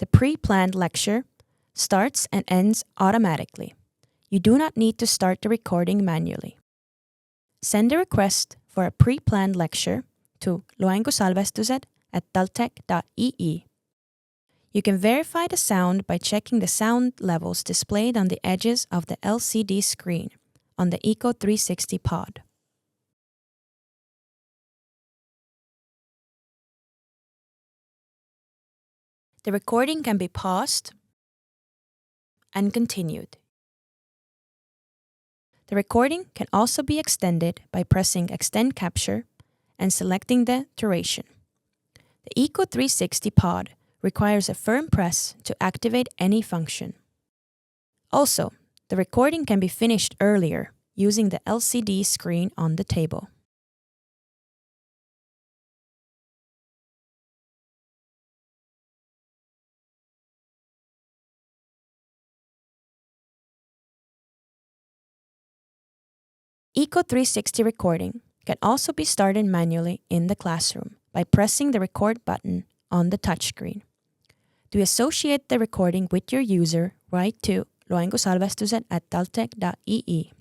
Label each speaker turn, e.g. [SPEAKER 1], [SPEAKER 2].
[SPEAKER 1] The pre-planned lecture starts and ends automatically. You do not need to start the recording manually. Send a request for a pre-planned lecture to loengosalvestukset@daltech.ee. You can verify the sound by checking the sound levels displayed on the edges of the LCD screen on the Echo360 pod. The recording can be paused and continued. The recording can also be extended by pressing Extend Capture and selecting the duration. The Echo360 pod requires a firm press to activate any function. Also, the recording can be finished earlier using the LCD screen on the table. Echo360 recording can also be started manually in the classroom by pressing the record button on the touchscreen. To associate the recording with your user, write to loengosalvestukset@daltech.ee.